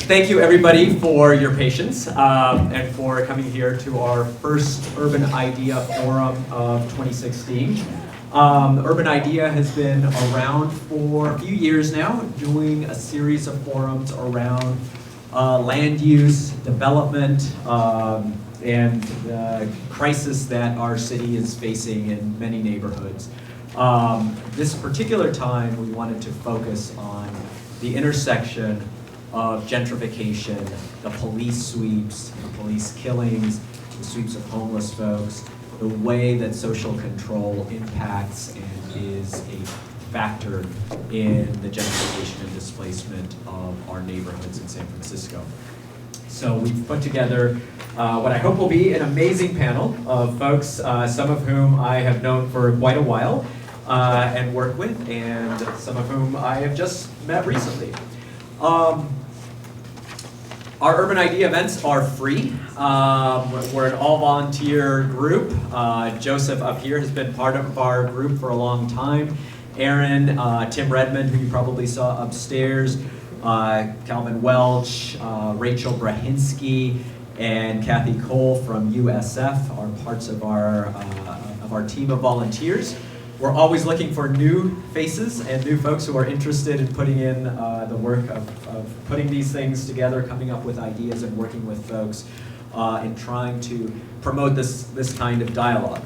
Thank you everybody for your patience and for coming here to our first Urban Idea Forum of 2016. Urban Idea has been around for a few years now, doing a series of forums around land use, development, and the crisis that our city is facing in many neighborhoods. This particular time, we wanted to focus on the intersection of gentrification, the police sweeps, the police killings, the sweeps of homeless folks, the way that social control impacts and is a factor in the gentrification and displacement of our neighborhoods in San Francisco. So we've put together what I hope will be an amazing panel of folks, some of whom I have known for quite a while and work with, and some of whom I have just met recently. Our Urban Idea events are free. We're an all-volunteer group. Joseph up here has been part of our group for a long time. Aaron, Tim Redmond, who you probably saw upstairs, Calvin Welch, Rachel Brahinsky, and Kathy Cole from USF are parts of our team of volunteers. We're always looking for new faces and new folks who are interested in putting in the work of putting these things together, coming up with ideas and working with folks and trying to promote this kind of dialogue.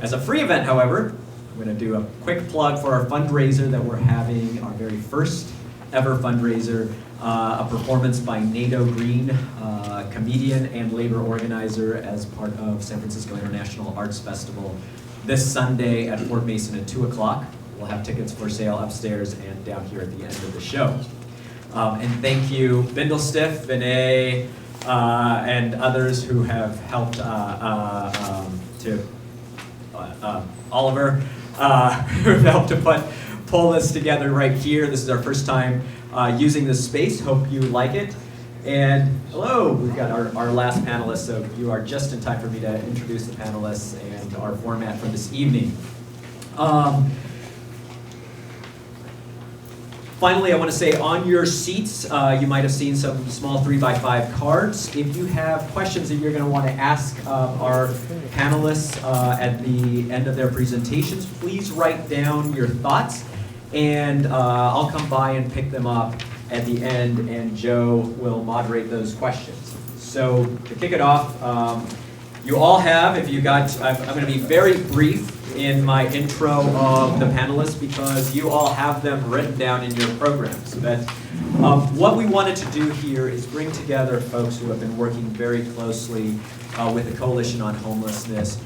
As a free event, however, I'm going to do a quick plug for our fundraiser that we're having, our very first ever fundraiser, a performance by Nato Green, comedian and labor organizer as part of San Francisco International Arts Festival, this Sunday at Fort Mason at 2 o'clock. We'll have tickets for sale upstairs and down here at the end of the show. And thank you, Bindlestiff, Vinay, and others who have helped, Oliver, who've helped to pull this together right here. This is our first time using this space. Hope you like it. And hello, we've got our last panelist, so you are just in time for me to introduce the panelists and our format for this evening. Finally, I want to say on your seats, you might have seen some small 3x5 cards. If you have questions that you're going to want to ask our panelists at the end of their presentations, please write down your thoughts, and I'll come by and pick them up at the end, and Joe will moderate those questions. So to kick it off, you all have, if you got, I'm going to be very brief in my intro of the panelists because you all have them written down in your programs. But what we wanted to do here is bring together folks who have been working very closely with the Coalition on Homelessness,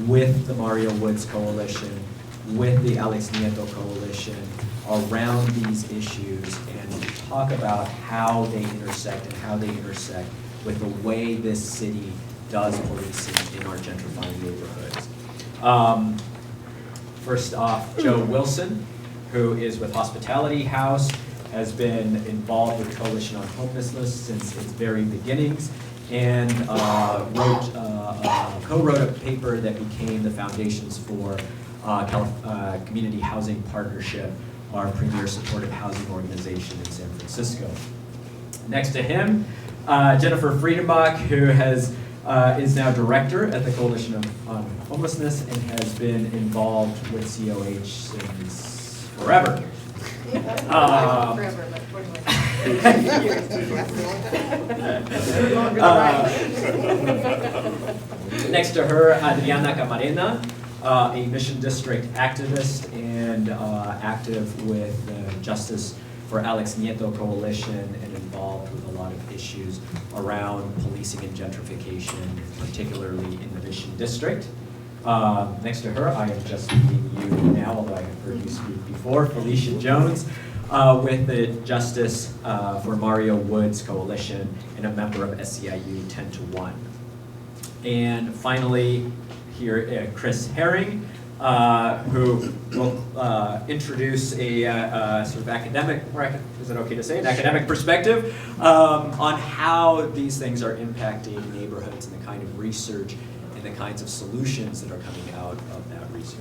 with the Mario Woods Coalition, with the Alex Nieto Coalition, around these issues and talk about how they intersect with the way this city does policing in our gentrifying neighborhoods. First off, Joe Wilson, who is with Hospitality House, has been involved with the Coalition on Homelessness since its very beginnings, and co-wrote a paper that became the foundations for Community Housing Partnership, our premier supportive housing organization in San Francisco. Next to him, Jennifer Friedenbach, who is now director at the Coalition on Homelessness and has been involved with COH since forever. Forever, but 21 years. Next to her, Adriana Camarena, a Mission District activist and active with the Justice for Alex Nieto Coalition and involved with a lot of issues around policing and gentrification, particularly in the Mission District. Next to her, I am just meeting you now, although I have heard you speak before, Felicia Jones, with the Justice for Mario Woods Coalition and a member of SEIU 10 to 1. And finally, here, Chris Herring, who will introduce a sort of academic, is it okay to say, an academic perspective on how these things are impacting neighborhoods and the kind of research and the kinds of solutions that are coming out of that research.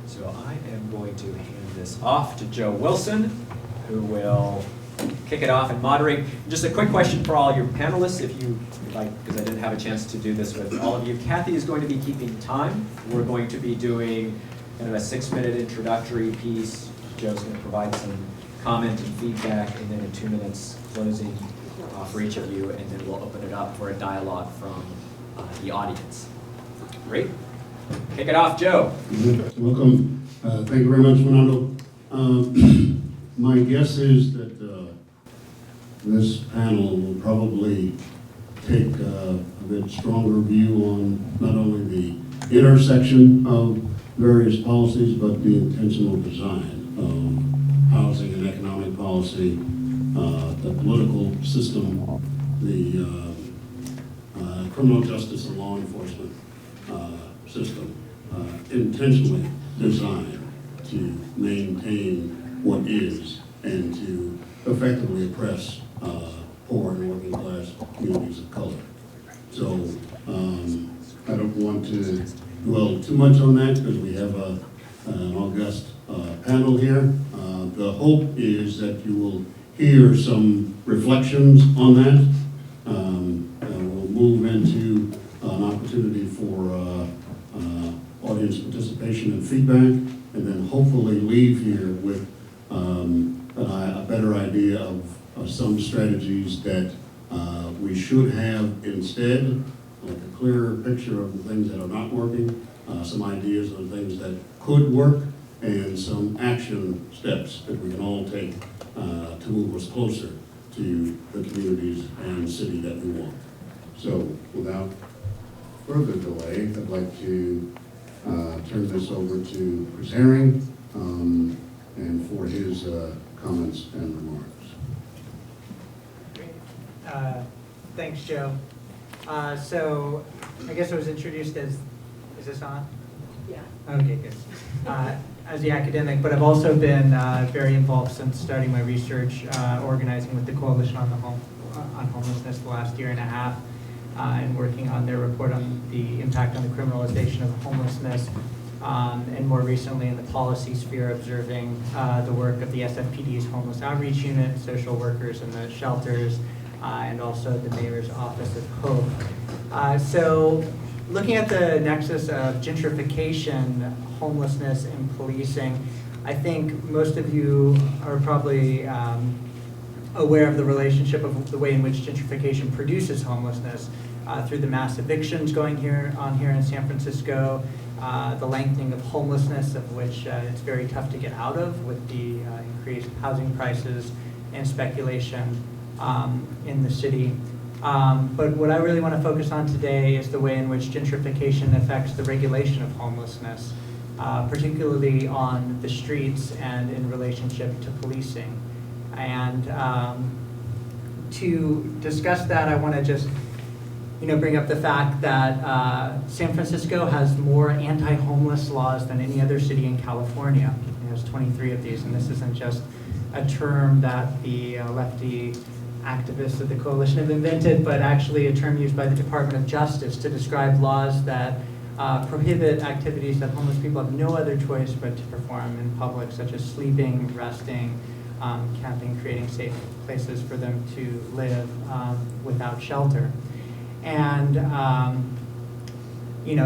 So I am going to hand this off to Joe Wilson, who will kick it off and moderate. Just a quick question for all your panelists, because I didn't have a chance to do this with all of you. Kathy is going to be keeping time. We're going to be doing kind of a 6-minute introductory piece. Joe's going to provide some comment and feedback, and then in 2 minutes closing for each of you, and then we'll open it up for a dialogue from the audience. Great. Kick it off, Joe. Welcome. Thank you very much, Fernando. My guess is that this panel will probably take a bit stronger view on not only the intersection of various policies, but the intentional design of housing and economic policy, the political system, the criminal justice and law enforcement system, intentionally designed to maintain what is and to effectively oppress poor and working class communities of color. So I don't want to dwell too much on that because we have an august panel here. The hope is that you will hear some reflections on that. We'll move into an opportunity for audience participation and feedback, and then hopefully leave here with a better idea of some strategies that we should have instead, like a clearer picture of the things that are not working, some ideas on things that could work, and some action steps that we can all take to move us closer to the communities and city that we want. So without further delay, I'd like to turn this over to Chris Herring and for his comments and remarks. Great. Thanks, Joe. So I guess I was introduced as, is this on? Yeah. Okay, good. As the academic, but I've also been very involved since starting my research, organizing with the Coalition on Homelessness the last year and a half, and working on their report on the impact on the criminalization of homelessness, and more recently in the policy sphere, observing the work of the SFPD's Homeless Outreach Unit, social workers in the shelters, and also the Mayor's Office of Hope. So looking at the nexus of gentrification, homelessness, and policing, I think most of you are probably aware of the relationship of the way in which gentrification produces homelessness through the mass evictions going on here in San Francisco, the lengthening of homelessness, of which it's very tough to get out of with the increased housing prices and speculation in the city. But what I really want to focus on today is the way in which gentrification affects the regulation of homelessness, particularly on the streets and in relationship to policing. And to discuss that, I want to just bring up the fact that San Francisco has more anti-homeless laws than any other city in California. It has 23 of these, and this isn't just a term that the lefty activists of the coalition have invented, but actually a term used by the Department of Justice to describe laws that prohibit activities that homeless people have no other choice but to perform in public, such as sleeping, resting, camping, creating safe places for them to live without shelter. And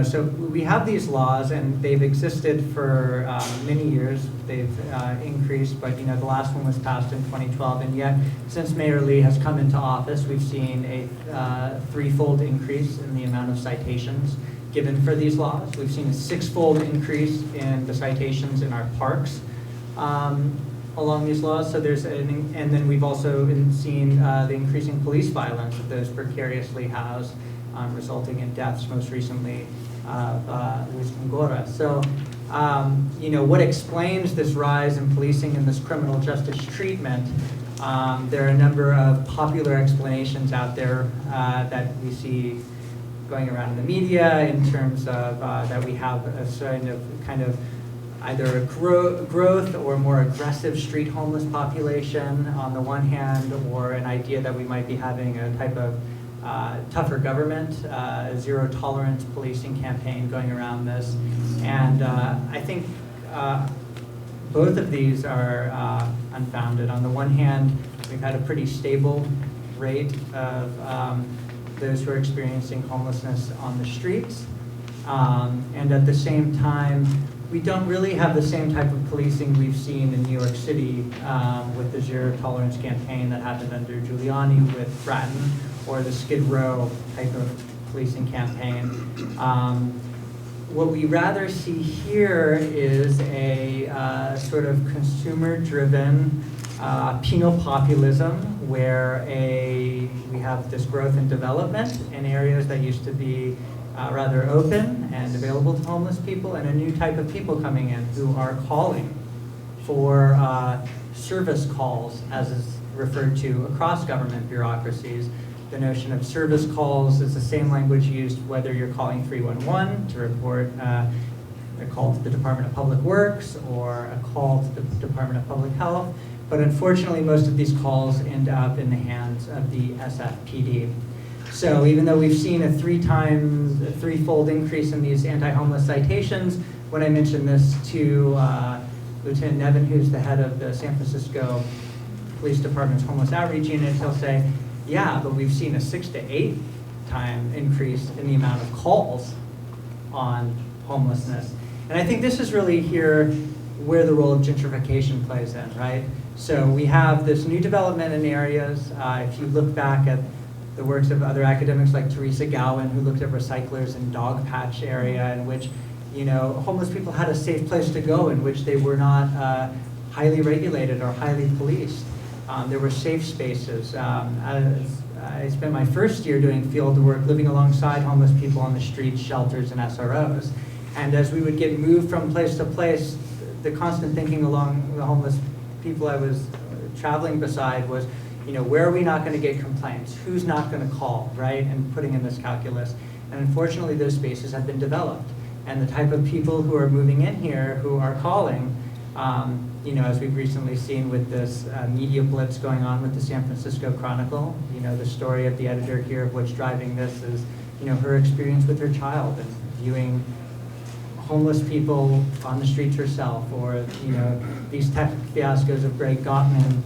so we have these laws, and they've existed for many years. They've increased, but the last one was passed in 2012, and yet since Mayor Lee has come into office, we've seen a threefold increase in the amount of citations given for these laws. We've seen a sixfold increase in the citations in our parks along these laws. So and then we've also seen the increasing police violence of those precariously housed, resulting in deaths, most recently of Luis Congora. So, what explains this rise in policing and this criminal justice treatment? There are a number of popular explanations out there that we see going around in the media in terms of that we have a kind of either a growth or more aggressive street homeless population on the one hand, or an idea that we might be having a type of tougher government, zero tolerance policing campaign going around this. And I think both of these are unfounded. On the one hand, We've had a pretty stable rate of those who are experiencing homelessness on the streets. And at the same time, we don't really have the same type of policing we've seen in New York City with the Zero Tolerance campaign that happened under Giuliani with Stratton, or the Skid Row type of policing campaign. What we rather see here is a sort of consumer-driven penal populism, where we have this growth and development in areas that used to be rather open and available to homeless people, and a new type of people coming in who are calling for service calls, as is referred to across government bureaucracies. The notion of service calls is the same language used whether you're calling 311 to report a call to the Department of Public Works or a call to the Department of Public Health. But unfortunately, most of these calls end up in the hands of the SFPD. So even though we've seen a threefold increase in these anti-homeless citations, when I mentioned this to Lieutenant Nevin, who's the head of the San Francisco Police Department's Homeless Outreach Unit, he'll say, yeah, but we've seen a 6 to 8 time increase in the amount of calls on homelessness. And I think this is really here where the role of gentrification plays in, right? So we have this new development in areas. If you look back at the works of other academics like Teresa Gowan, who looked at recyclers in Dog Patch area, in which, you know, homeless people had a safe place to go, in which they were not highly regulated or highly policed. There were safe spaces. I spent my first year doing field work, living alongside homeless people on the streets, shelters, and SROs. And as we would get moved from place to place, the constant thinking along the homeless people I was traveling beside was, you know, where are we not going to get complaints? Who's not going to call, right? And putting in this calculus. And unfortunately, those spaces have been developed. And the type of people who are moving in here, who are calling, you know, as we've recently seen with this media blitz going on with the San Francisco Chronicle, you know, the story of the editor here of what's driving this is, you know, her experience with her child and viewing homeless people on the streets herself, or, you know, these tech fiascos of Greg Gottman,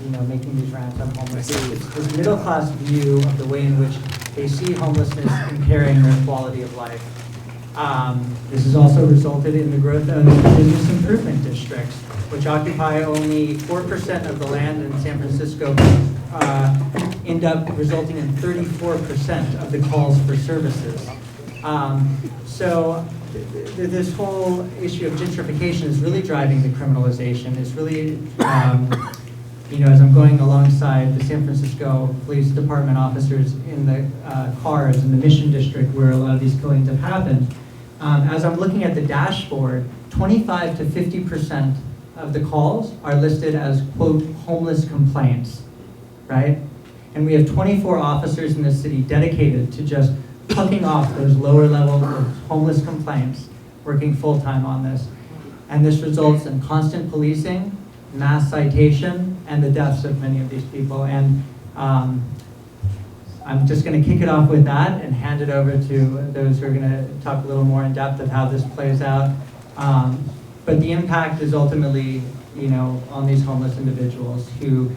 you know, making these rants on homelessness. It's this middle-class view of the way in which they see homelessness impairing their quality of life. This has also resulted in the growth of business improvement districts, which occupy only 4% of the land in San Francisco, end up resulting in 34% of the calls for services. So this whole issue of gentrification is really driving the criminalization. It's really, you know, as I'm going alongside the San Francisco Police Department officers in the cars in the Mission District where a lot of these killings have happened, as I'm looking at the dashboard, 25 to 50% of the calls are listed as, quote, homeless complaints, right? And we have 24 officers in the city dedicated to just plucking off those lower levels of homeless complaints, working full-time on this. And this results in constant policing, mass citation, and the deaths of many of these people. And I'm just going to kick it off with that and hand it over to those who are going to talk a little more in depth of how this plays out. But the impact is ultimately, you know, on these homeless individuals who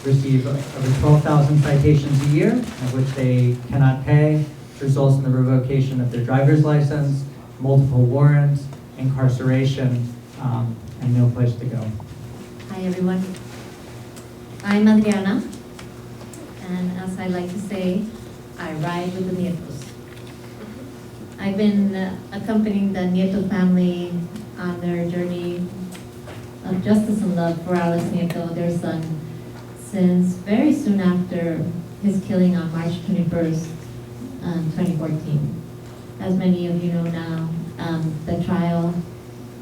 receive over 12,000 citations a year, of which they cannot pay, which results in the revocation of their driver's license, multiple warrants, incarceration, and no place to go. Hi everyone, I'm Adriana, and as I like to say, I ride with the Nietos. I've been accompanying the Nieto family on their journey of justice and love for Alex Nieto, their son, since very soon after his killing on March 21st, 2014. As many of you know now, the trial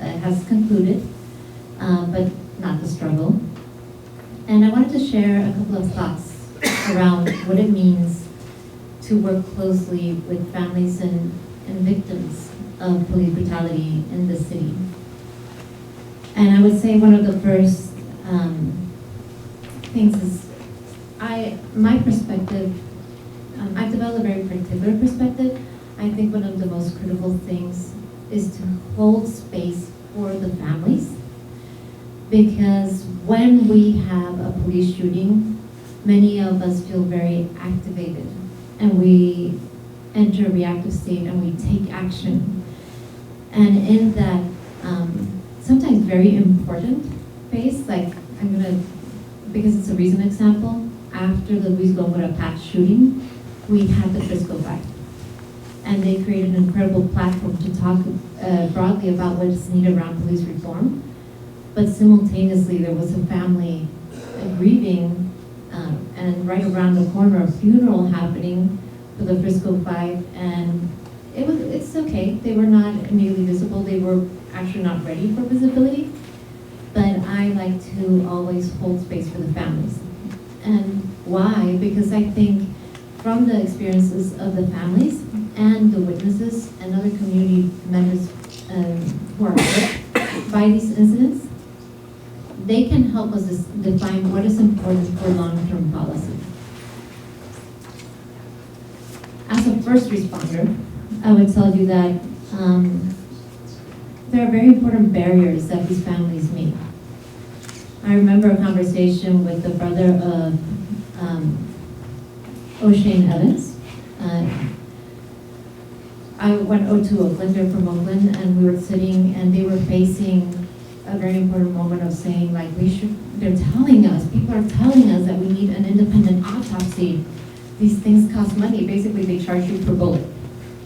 has concluded, but not the struggle. And I wanted to share a couple of thoughts around what it means to work closely with families and victims of police brutality in the city. And I would say one of the first things is, my perspective, I've developed a very particular perspective. I think one of the most critical things is to hold space for the families because when we have a police shooting, many of us feel very activated, and we enter a reactive state and we take action. And in that sometimes very important phase, like because it's a recent example, after the Luis Gomora Pat shooting, we had the Frisco fight. And they created an incredible platform to talk broadly about what is needed around police reform. But simultaneously, there was a family grieving, and right around the corner, a funeral happening for the Frisco fight. And it's okay. They were not immediately visible. They were actually not ready for visibility. But I like to always hold space for the families. And why? Because I think from the experiences of the families and the witnesses and other community members who are hurt by these incidents, they can help us define what is important for long-term policy. As a first responder, I would tell you that there are very important barriers that these families meet. I remember a conversation with the brother of O'Shane Evans. I went to Oakland, they're from Oakland, and we were sitting and they were facing a very important moment of saying, like, they're telling us, people are telling us that we need an independent autopsy. These things cost money. Basically, they charge you per bullet,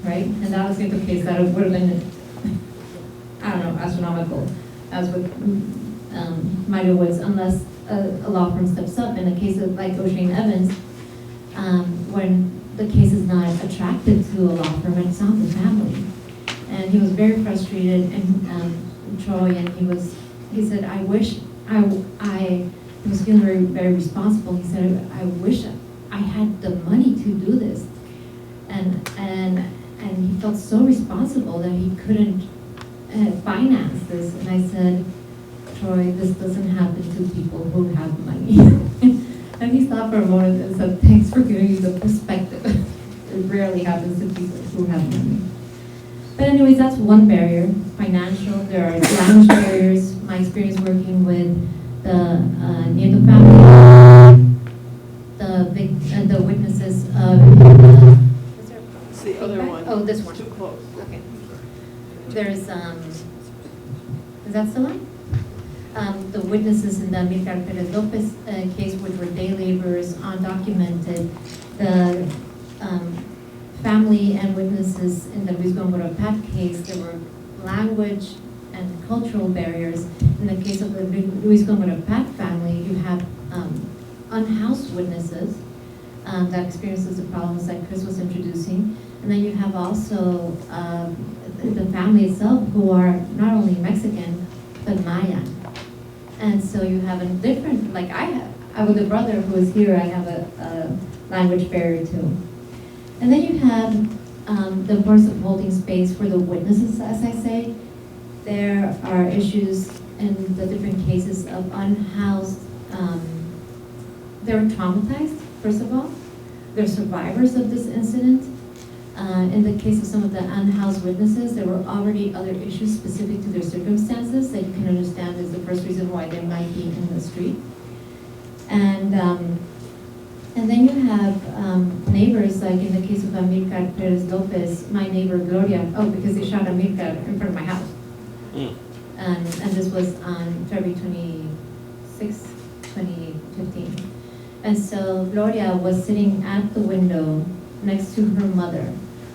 right? And that was the case. That would have been, I don't know, astronomical, as with Mario Woods, unless a law firm steps up. In a case of like O'Shane Evans, when the case is not attracted to a law firm, it's not the family. And he was very frustrated, and Troy, and he said, I wish he was feeling very, very responsible. He said, I wish I had the money to do this. And he felt so responsible that he couldn't finance this. And I said, Troy, this doesn't happen to people who have money. And he stopped for a moment and said, thanks for giving me the perspective. It rarely happens to people who have money. But anyways, that's one barrier, financial. There are language barriers. My experience working with the Nieto family, the witnesses of... It's the other one. Oh, this one. Too close. Okay. There's, is that still on? The witnesses in the Amilcar Perez Lopez case, which were day laborers, undocumented, the family and witnesses in the Luis Gomora Pat case, there were language and cultural barriers. In the case of the Luis Gomora Pat family, you have unhoused witnesses that experiences the problems that Chris was introducing. And then you have also the family itself, who are not only Mexican, but Mayan. And so you have a different, like I with a brother who is here, I have a language barrier too. And then you have the importance of holding space for the witnesses, as I say. There are issues in the different cases of unhoused, they're traumatized, first of all. They're survivors of this incident. In the case of some of the unhoused witnesses, there were already other issues specific to their circumstances that you can understand is the first reason why they might be in the street. And then you have neighbors, like in the case of Amilcar Perez Lopez, my neighbor Gloria, because they shot Amilcar in front of my house. And this was on February 26, 2015. And so Gloria was sitting at the window next to her mother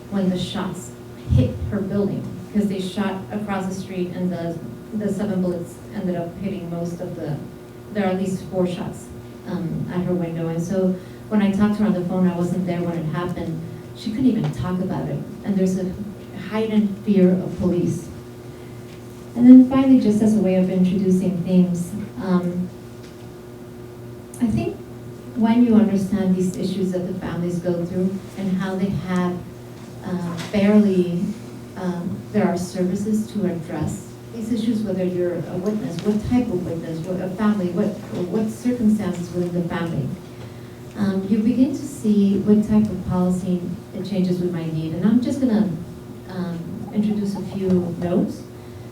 when the shots hit her building, because they shot across the street and the 7 bullets ended up hitting most of there are at least 4 shots at her window. And so when I talked to her on the phone, I wasn't there when it happened, she couldn't even talk about it. And there's a heightened fear of police. And then finally, just as a way of introducing themes, I think when you understand these issues that the families go through and how they have there are services to address these issues, whether you're a witness, what type of witness, what a family, what circumstances within the family. You begin to see what type of policy changes we might need. And I'm just going to introduce a few notes.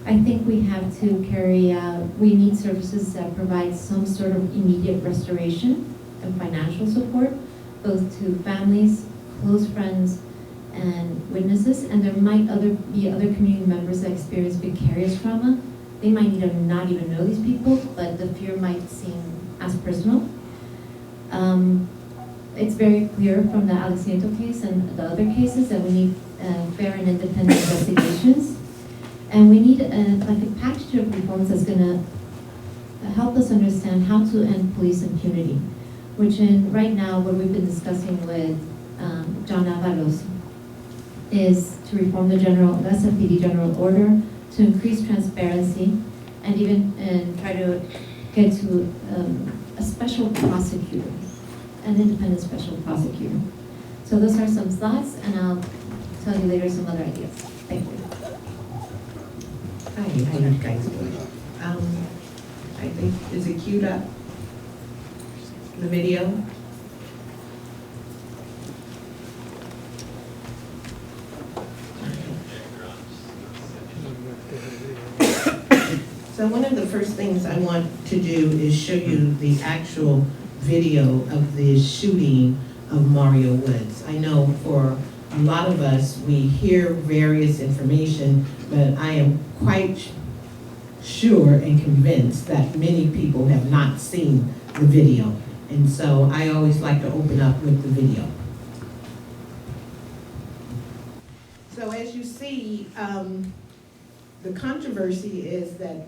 I think we have to carry out, we need services that provide some sort of immediate restoration and financial support, both to families, close friends, and witnesses. And there might be other community members that experience vicarious trauma. They might not even know these people, but the fear might seem as personal. It's very clear from the Alexandro case and the other cases that we need fair and independent investigations. And we need like a package of reforms that's going to help us understand how to end police impunity, which right now what we've been discussing with John Avalos is to reform the SFPD general order, to increase transparency, and even try to get to a special prosecutor, an independent special prosecutor. So those are some thoughts, and I'll tell you later some other ideas. Thank you. Hi, how you guys doing? I think, is it queued up? The video? So one of the first things I want to do is show you the actual video of the shooting of Mario Woods. I know for a lot of us, we hear various information, but I am quite sure and convinced that many people have not seen the video. And so I always like to open up with the video. So as you see, the controversy is that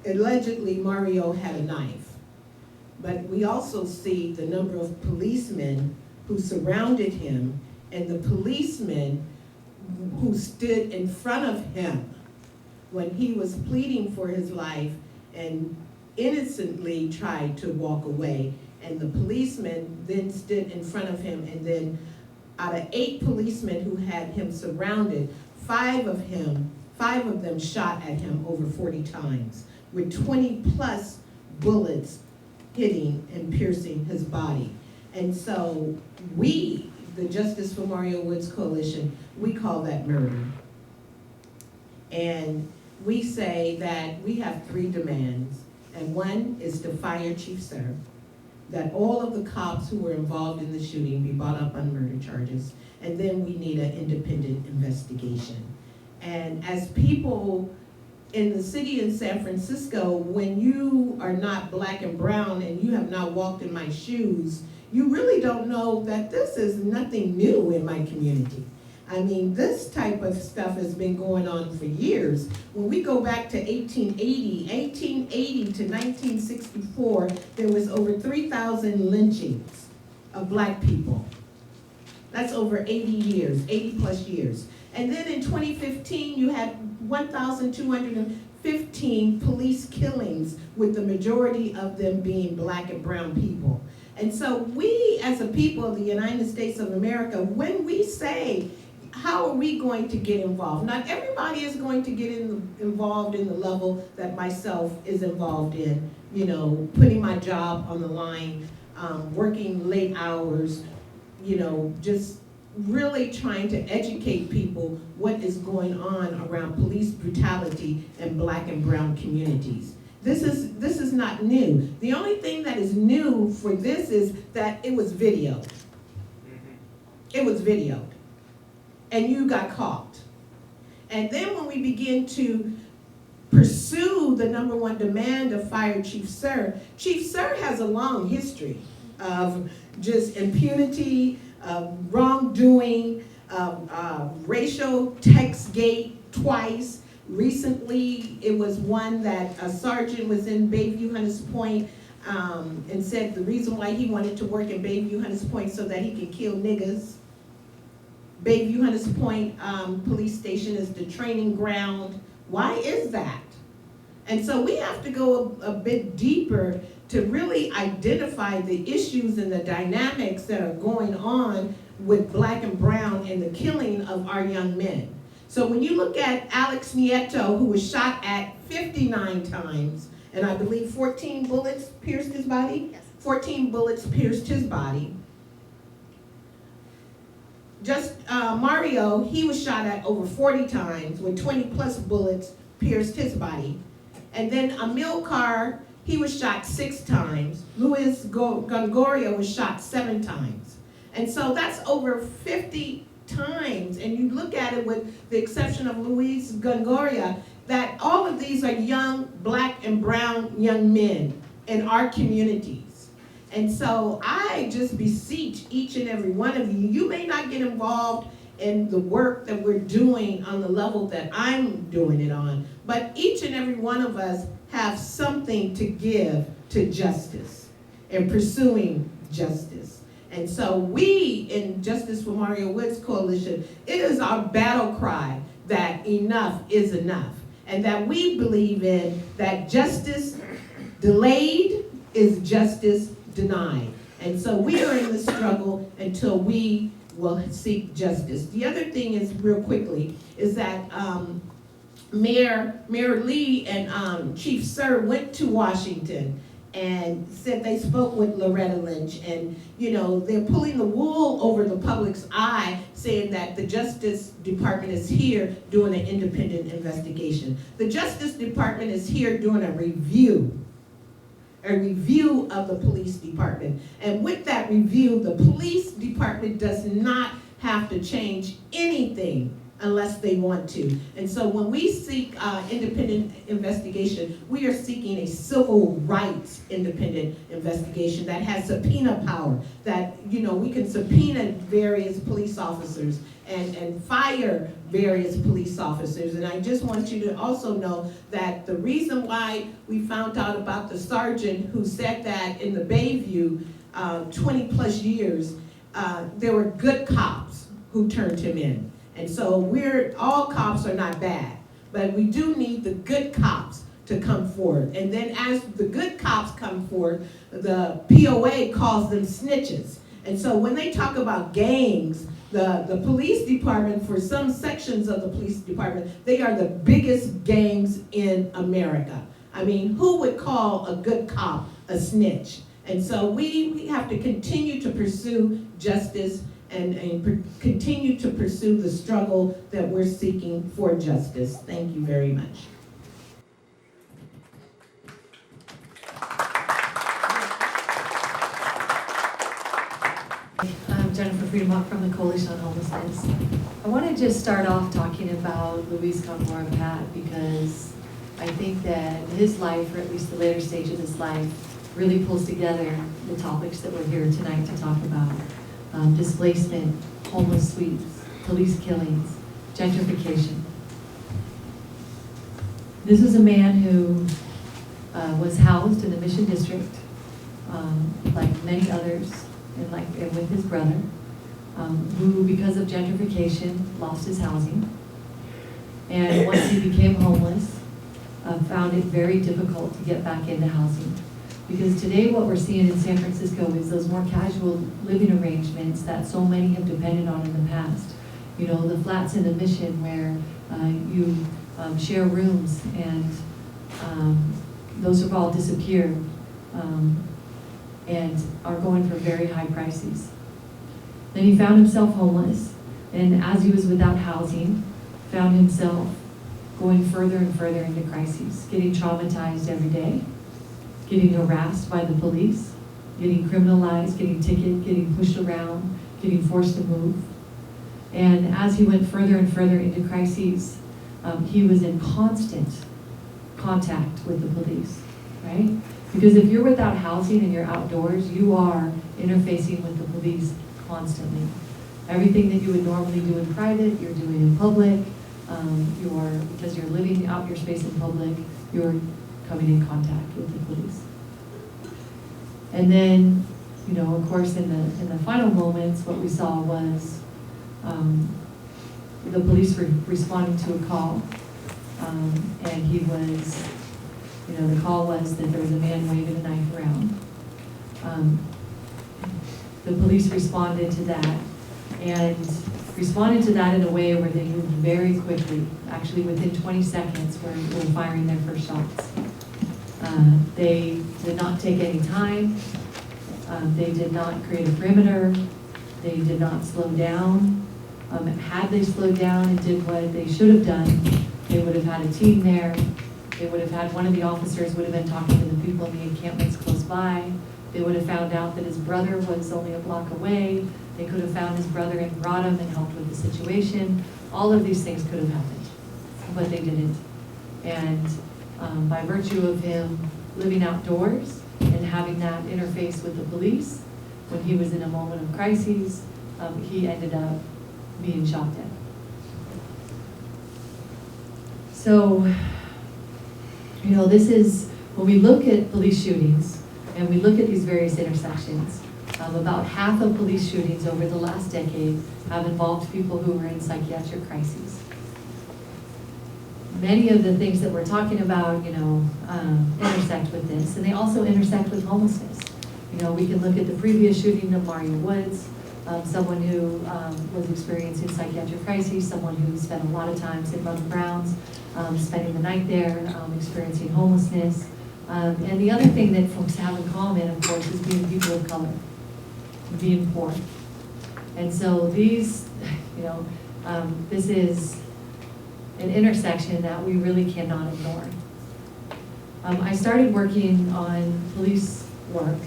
allegedly Mario had a knife. But we also see the number of policemen who surrounded him and the policemen who stood in front of him when he was pleading for his life and innocently tried to walk away. And the policemen then stood in front of him, and then out of 8 policemen who had him surrounded, 5 of them shot at him over 40 times, with 20 plus bullets hitting and piercing his body. And so we, the Justice for Mario Woods Coalition, we call that murder. And we say that we have 3 demands, and one is to fire Chief Sir, that all of the cops who were involved in the shooting be brought up on murder charges, and then we need an independent investigation. And as people in the city of San Francisco, when you are not black and brown and you have not walked in my shoes, you really don't know that this is nothing new in my community. I mean, this type of stuff has been going on for years. When we go back to 1880 to 1964, there was over 3,000 lynchings of black people. That's over 80 years, 80 plus years. And then in 2015, you had 1,215 police killings, with the majority of them being black and brown people. And so we, as a people of the United States of America, when we say, how are we going to get involved? Not everybody is going to get involved in the level that myself is involved in, you know, putting my job on the line, working late hours, you know, just really trying to educate people what is going on around police brutality in black and brown communities. This is not new. The only thing that is new for this is that it was videoed. It was videoed. And you got caught. And then when we begin to pursue the #1 demand of fire Chief Sir has a long history of just impunity, wrongdoing, racial textgate twice. Recently, it was one that a sergeant was in Bayview Hunters Point and said the reason why he wanted to work in Bayview Hunters Point so that he could kill niggas. Bayview Hunters Point police station is the training ground. Why is that? And so we have to go a bit deeper to really identify the issues and the dynamics that are going on with black and brown and the killing of our young men. So when you look at Alex Nieto, who was shot at 59 times, and I believe 14 bullets pierced his body? Yes. 14 bullets pierced his body. Just Mario, he was shot at over 40 times with 20 plus bullets pierced his body. And then Amilcar, he was shot 6 times. Luis Gongoria was shot 7 times. And so that's over 50 times. And you look at it with the exception of Luis Gongoria, that all of these are young black and brown young men in our communities. And so I just beseech each and every one of you, you may not get involved in the work that we're doing on the level that I'm doing it on, but each and every one of us have something to give to justice and pursuing justice. And so we in Justice for Mario Woods Coalition, it is our battle cry that enough is enough. And that we believe in that justice delayed is justice denied. And so we are in the struggle until we will seek justice. The other thing is, real quickly, is that Mayor Lee and Chief Sir went to Washington and said they spoke with Loretta Lynch, and you know, they're pulling the wool over the public's eye, saying that the Justice Department is here doing an independent investigation. The Justice Department is here doing a review of the police department. And with that review, the police department does not have to change anything unless they want to. And so when we seek independent investigation, we are seeking a civil rights independent investigation that has subpoena power, that, you know, we can subpoena various police officers and fire various police officers. And I just want you to also know that the reason why we found out about the sergeant who said that in the Bayview 20 plus years, there were good cops who turned him in. And so all cops are not bad, but we do need the good cops to come forward. And then as the good cops come forward, the POA calls them snitches. And so when they talk about gangs, the police department, for some sections of the police department, they are the biggest gangs in America. I mean, who would call a good cop a snitch? And so we have to continue to pursue justice and continue to pursue the struggle that we're seeking for justice. Thank you very much. I'm Jennifer Friedemann from the Coalition on Homelessness. I want to just start off talking about Luis Gongoria because I think that his life, or at least the later stage of his life, really pulls together the topics that we're here tonight to talk about. Displacement, homeless suites, police killings, gentrification. This was a man who was housed in the Mission District, like many others, and with his brother, who, because of gentrification, lost his housing. And once he became homeless, found it very difficult to get back into housing. Because today what we're seeing in San Francisco is those more casual living arrangements that so many have depended on in the past. You know, the flats in the Mission where you share rooms, and those have all disappeared and are going for very high prices. Then he found himself homeless, and as he was without housing, found himself going further and further into crises, getting traumatized every day, getting harassed by the police, getting criminalized, getting ticketed, getting pushed around, getting forced to move. And as he went further and further into crises, he was in constant contact with the police, right? Because if you're without housing and you're outdoors, you are interfacing with the police constantly. Everything that you would normally do in private, you're doing in public. Because you're living out your space in public, you're coming in contact with the police. And then, you know, of course, in the final moments, what we saw was the police were responding to a call, and he was, you know, the call was that there was a man waving a knife around. The police responded to that, and responded to that in a way where they moved very quickly. Actually, within 20 seconds, were firing their first shots. They did not take any time. They did not create a perimeter. They did not slow down. Had they slowed down and did what they should have done, They would have had a team there. They would have had, one of the officers would have been talking to the people in the encampments close by. They would have found out that his brother was only a block away. They could have found his brother and brought him and helped with the situation. All of these things could have happened, but they didn't. And by virtue of him living outdoors and having that interface with the police, when he was in a moment of crises, he ended up being shot dead. So, you know, this is, when we look at police shootings and we look at these various intersections, about half of police shootings over the last decade have involved people who were in psychiatric crises. Many of the things that we're talking about, you know, intersect with this, and they also intersect with homelessness. You know, we can look at the previous shooting of Mario Woods, someone who was experiencing psychiatric crises, someone who spent a lot of times in Brother Brown's, spending the night there, experiencing homelessness. And the other thing that folks have in common, of course, is being people of color, being poor. And so these, you know, this is an intersection that we really cannot ignore. I started working on police work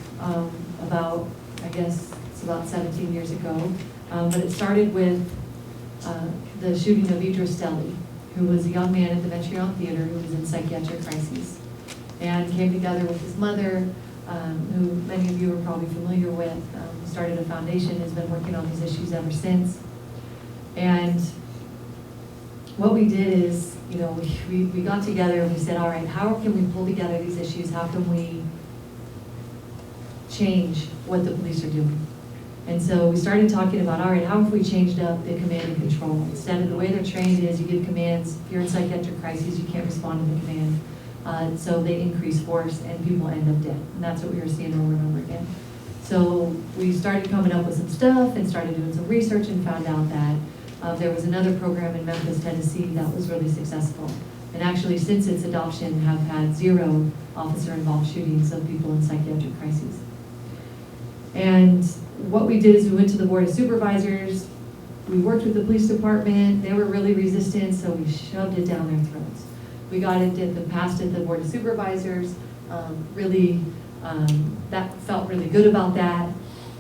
about, I guess, it's about 17 years ago, but it started with the shooting of Idris Deli, who was a young man at the Metreon Theater who was in psychiatric crises, and came together with his mother, who many of you are probably familiar with, started a foundation, has been working on these issues ever since. And what we did is, you know, we got together and we said, all right, how can we pull together these issues? How can we change what the police are doing? And so we started talking about, all right, how have we changed up the command and control? Instead of the way they're trained is you give commands, if you're in psychiatric crises, you can't respond to the command. So they increase force and people end up dead. And that's what we were seeing over and over again. So we started coming up with some stuff and started doing some research and found out that there was another program in Memphis, Tennessee that was really successful. And actually, since its adoption, have had 0 officer-involved shootings of people in psychiatric crises. And what we did is we went to the Board of Supervisors, we worked with the police department, they were really resistant, so we shoved it down their throats. We got it passed at the Board of Supervisors, that felt really good about that,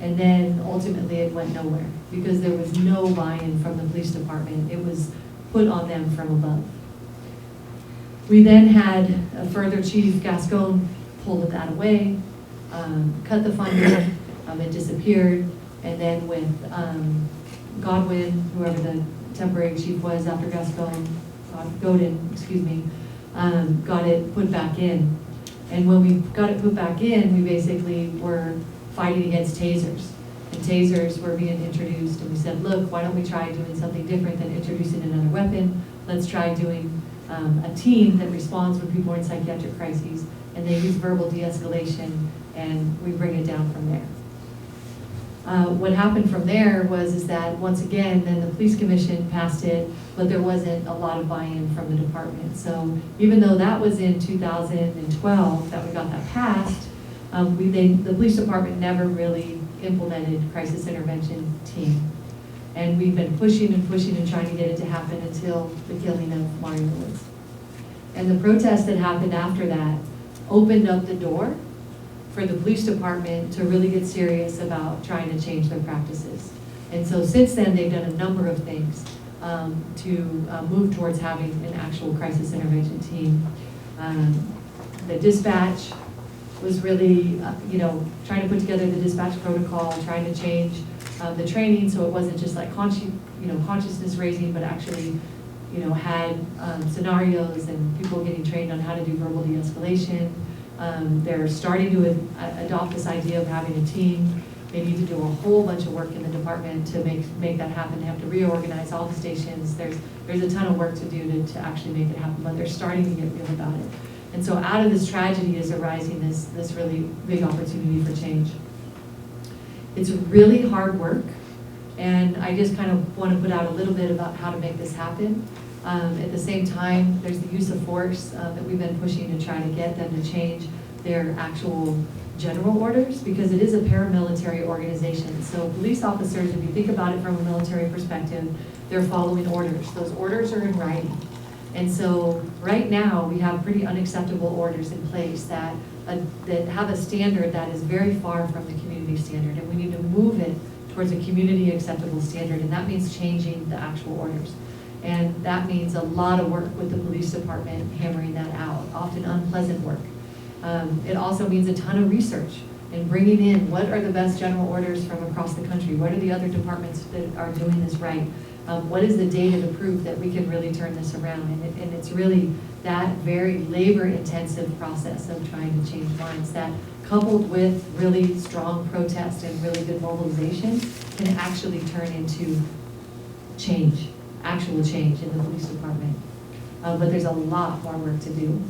and then ultimately it went nowhere because there was no buy-in from the police department. It was put on them from above. We then had a further Chief Gascon pulled that away, cut the funding, it disappeared, and then with Godwin, whoever the temporary chief was after Gascon, Godin, excuse me, got it put back in. And when we got it put back in, we basically were fighting against tasers. And tasers were being introduced, and we said, look, why don't we try doing something different than introducing another weapon? Let's try doing a team that responds when people are in psychiatric crises, and they use verbal de-escalation, and we bring it down from there. What happened from there is that once again, then the police commission passed it, but there wasn't a lot of buy-in from the department. So even though that was in 2012 that we got that passed, the police department never really implemented crisis intervention team. And we've been pushing and pushing and trying to get it to happen until the killing of Mario Woods. And the protest that happened after that opened up the door for the police department to really get serious about trying to change their practices. And so since then, they've done a number of things to move towards having an actual crisis intervention team. The dispatch was really, trying to put together the dispatch protocol, trying to change the training so it wasn't just like consciousness raising, but actually, had scenarios and people getting trained on how to do verbal de-escalation. They're starting to adopt this idea of having a team. They need to do a whole bunch of work in the department to make that happen. They have to reorganize all the stations. There's a ton of work to do to actually make it happen, but they're starting to get real about it. And so out of this tragedy is arising this really big opportunity for change. It's really hard work, and I just kind of want to put out a little bit about how to make this happen. At the same time, there's the use of force that we've been pushing to try to get them to change their actual general orders, because it is a paramilitary organization. So police officers, if you think about it from a military perspective, they're following orders. Those orders are in writing. And so right now, we have pretty unacceptable orders in place that have a standard that is very far from the community standard, and we need to move it towards a community acceptable standard, and that means changing the actual orders. And that means a lot of work with the police department hammering that out, often unpleasant work. It also means a ton of research and bringing in what are the best general orders from across the country, what are the other departments that are doing this right, what is the data to prove that we can really turn this around. And it's really that very labor-intensive process of trying to change minds that, coupled with really strong protest and really good mobilization, can actually turn into change, actual change in the police department. But there's a lot more work to do.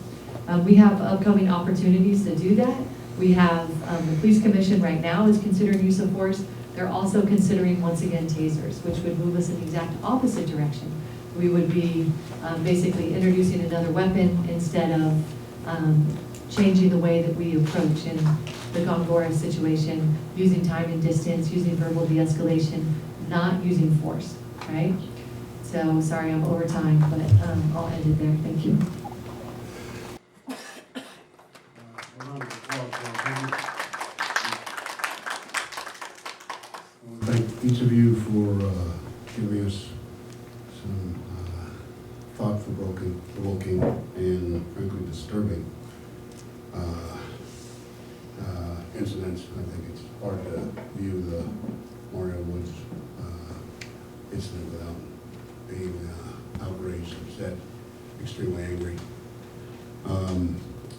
We have upcoming opportunities to do that. We have the Police Commission right now is considering use of force. They're also considering, once again, tasers, which would move us in the exact opposite direction. We would be basically introducing another weapon instead of changing the way that we approach in the Gongora situation, using time and distance, using verbal de-escalation, not using force, right? So, sorry, I'm over time, but I'll end it there. Thank you. Thank each of you for giving us some thought-provoking and frankly disturbing incidents. I think it's hard to view the Mario Woods incident without being outraged, upset, extremely angry.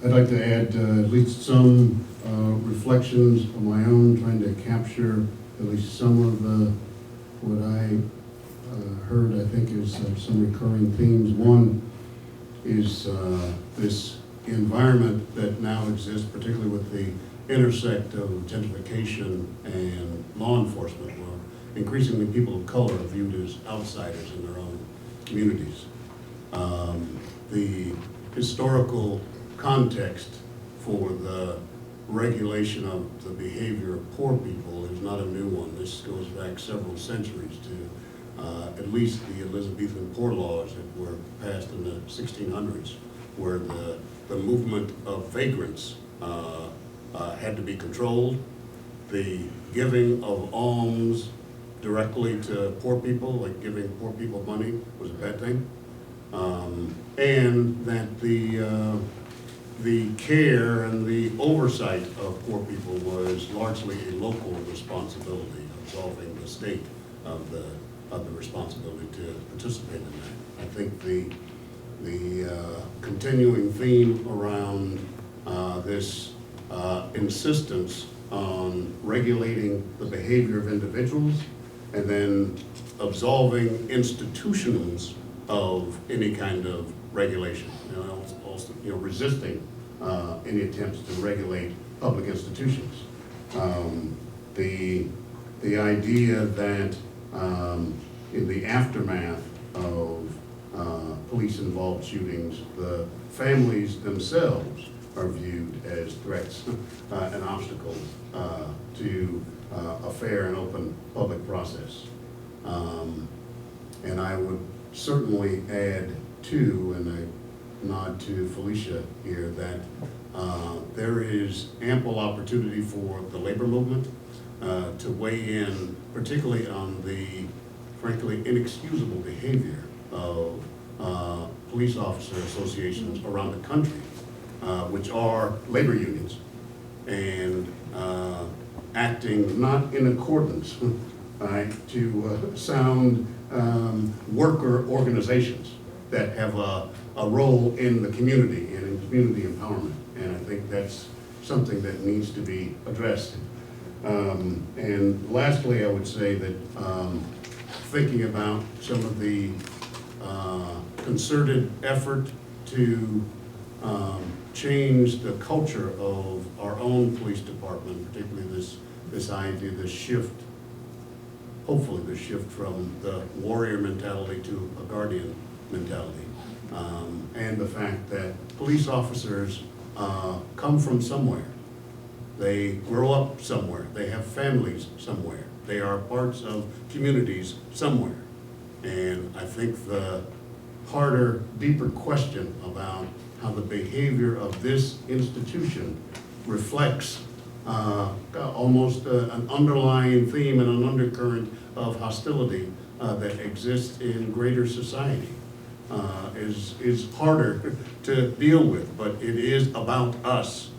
I'd like to add at least some reflections of my own, trying to capture at least some of what I heard. I think is some recurring themes. One is this environment that now exists, particularly with the intersect of gentrification and law enforcement, where increasingly people of color are viewed as outsiders in their own communities. The historical context for the regulation of the behavior of poor people is not a new one. This goes back several centuries to at least the Elizabethan poor laws that were passed in the 1600s, where the movement of vagrants had to be controlled. The giving of alms directly to poor people, like giving poor people money, was a bad thing. And that the care and the oversight of poor people was largely a local responsibility, absolving the state of the responsibility to participate in that. I think the continuing theme around this insistence on regulating the behavior of individuals and then absolving institutions of any kind of regulation, also resisting any attempts to regulate public institutions. The idea that in the aftermath of police-involved shootings, the families themselves are viewed as threats and obstacles to a fair and open public process. And I would certainly add to, and I nod to Felicia here, that there is ample opportunity for the labor movement to weigh in, particularly on the frankly inexcusable behavior of police officer associations around the country, which are labor unions, and acting not in accordance to sound worker organizations that have a role in the community and in community empowerment. And I think that's something that needs to be addressed. And lastly, I would say that thinking about some of the concerted effort to change the culture of our own police department, particularly this idea, this shift, hopefully this shift from the warrior mentality to a guardian mentality. And the fact that police officers come from somewhere. They grow up somewhere. They have families somewhere. They are parts of communities somewhere. And I think the harder, deeper question about how the behavior of this institution reflects almost an underlying theme and an undercurrent of hostility that exists in greater society. Is harder to deal with, but it is about us.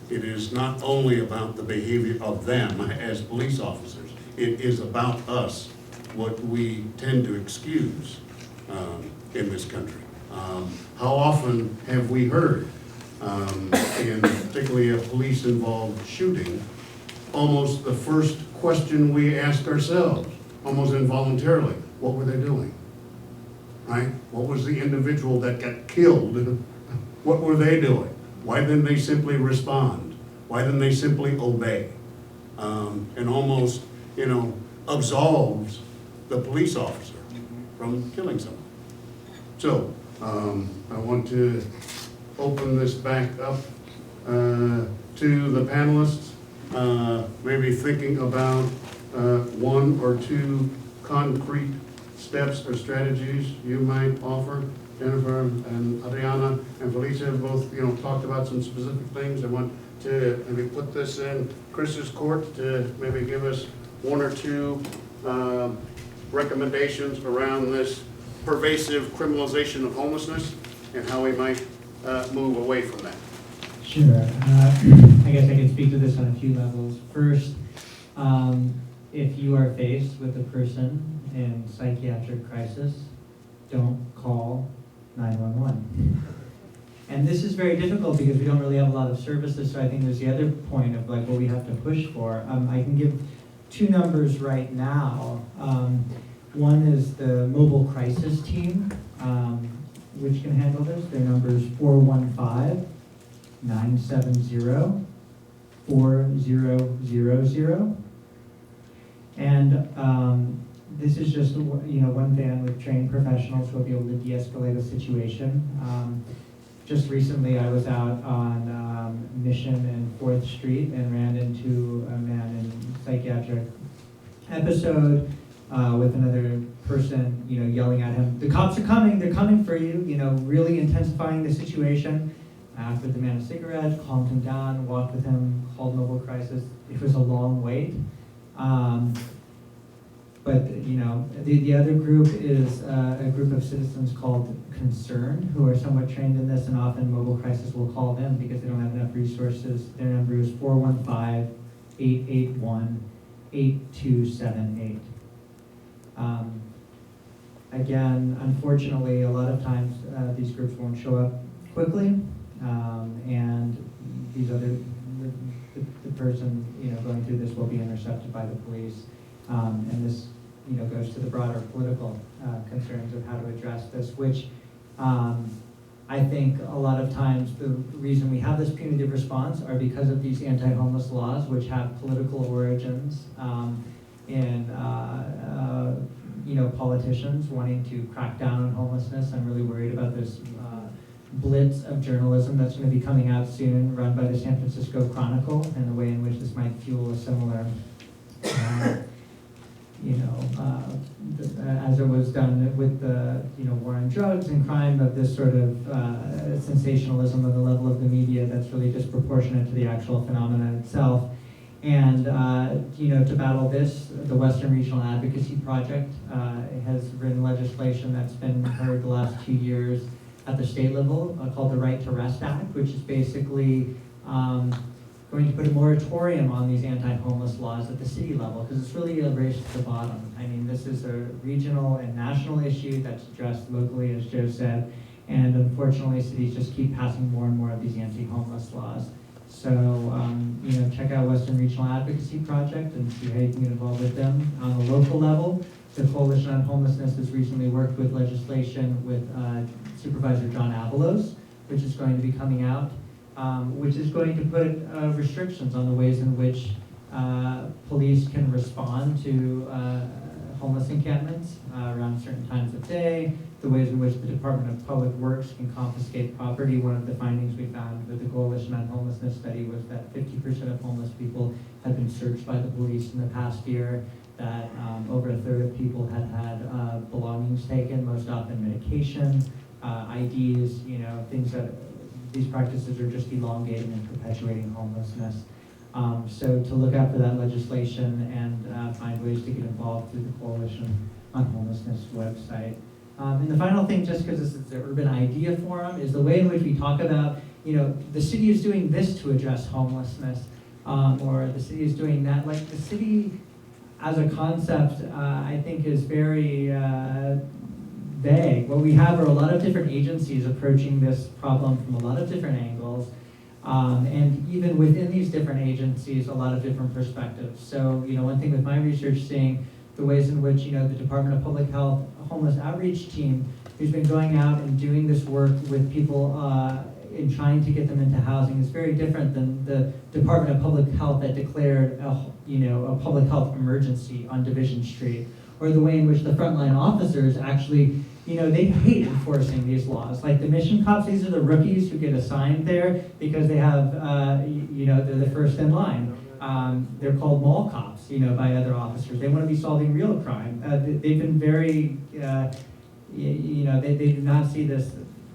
It is not only about the behavior of them as police officers. It is about us, what we tend to excuse in this country. How often have we heard, in particularly a police-involved shooting, almost the first question we ask ourselves, almost involuntarily, what were they doing? Right? What was the individual that got killed? What were they doing? Why didn't they simply respond? Why didn't they simply obey? And almost, absolves the police officer from killing someone. So, I want to open this back up to the panelists, maybe thinking about one or two concrete steps or strategies you might offer. Jennifer and Adriana and Felicia have both, talked about some specific things. I want to maybe put this in Chris's court to maybe give us one or two recommendations around this pervasive criminalization of homelessness and how we might move away from that. Sure. I guess I can speak to this on a few levels. First, if you are faced with a person in psychiatric crisis, don't call 911. And this is very difficult because we don't really have a lot of services, so I think there's the other point of what we have to push for. I can give two numbers right now. One is the mobile crisis team, which can handle this. Their number is 415-970-4000. And this is just one van with trained professionals who will be able to de-escalate a situation. Just recently I was out on Mission and 4th Street and ran into a man in psychiatric episode with another person, yelling at him, "The cops are coming, they're coming for you," really intensifying the situation. I offered the man a cigarette, calmed him down, walked with him, called mobile crisis. It was a long wait. But the other group is a group of citizens called Concern, who are somewhat trained in this, and often mobile crisis will call them because they don't have enough resources. Their number is 415-881-8278. Again, unfortunately, a lot of times these groups won't show up quickly, and the person going through this will be intercepted by the police, and this goes to the broader political concerns of how to address this, which I think a lot of times the reason we have this punitive response are because of these anti-homeless laws, which have political origins in politicians wanting to crack down on homelessness. I'm really worried about this blitz of journalism that's going to be coming out soon, run by the San Francisco Chronicle, and the way in which this might fuel a similar as it was done with the war on drugs and crime, of this sort of sensationalism of the level of the media that's really disproportionate to the actual phenomenon itself. And to battle this, the Western Regional Advocacy Project has written legislation that's been heard the last 2 years at the state level called the Right to Rest Act, which is basically going to put a moratorium on these anti-homeless laws at the city level, because it's really a race to the bottom. I mean, this is a regional and national issue that's addressed locally, as Joe said, and unfortunately cities just keep passing more and more of these anti-homeless laws. So, check out Western Regional Advocacy Project and see how you can get involved with them. On a local level, the Coalition on Homelessness has recently worked with legislation with Supervisor John Avalos, which is going to be coming out, which is going to put restrictions on the ways in which police can respond to homeless encampments around certain times of day, the ways in which the Department of Public Works can confiscate property. One of the findings we found with the Coalition on Homelessness study was that 50% of homeless people have been searched by the police in the past year. that over a third of people had had belongings taken, most often medication, IDs, things that these practices are just elongating and perpetuating homelessness. So to look out for that legislation and find ways to get involved through the Coalition on Homelessness website. And the final thing, just because this is the Urban Idea Forum, is the way in which we talk about, the city is doing this to address homelessness, or the city is doing that. Like, the city as a concept, I think is very vague. What we have are a lot of different agencies approaching this problem from a lot of different angles. And even within these different agencies, a lot of different perspectives. So, one thing with my research, seeing the ways in which, the Department of Public Health homeless outreach team, who's been going out and doing this work with people in trying to get them into housing, is very different than the Department of Public Health that declared a public health emergency on Division Street, or the way in which the frontline officers actually, they hate enforcing these laws. Like the mission cops, these are the rookies who get assigned there because they have, they're the first in line. They're called mall cops, by other officers. They want to be solving real crime. They've been very, they do not see this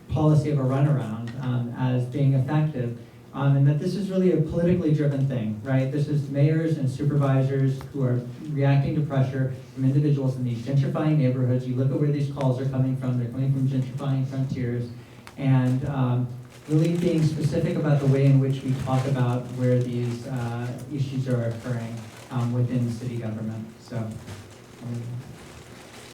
policy of a runaround as being effective. And that this is really a politically driven thing, right? This is mayors and supervisors who are reacting to pressure from individuals in these gentrifying neighborhoods. You look at where these calls are coming from. They're coming from gentrifying frontiers. And really being specific about the way in which we talk about where these issues are occurring within city government. So.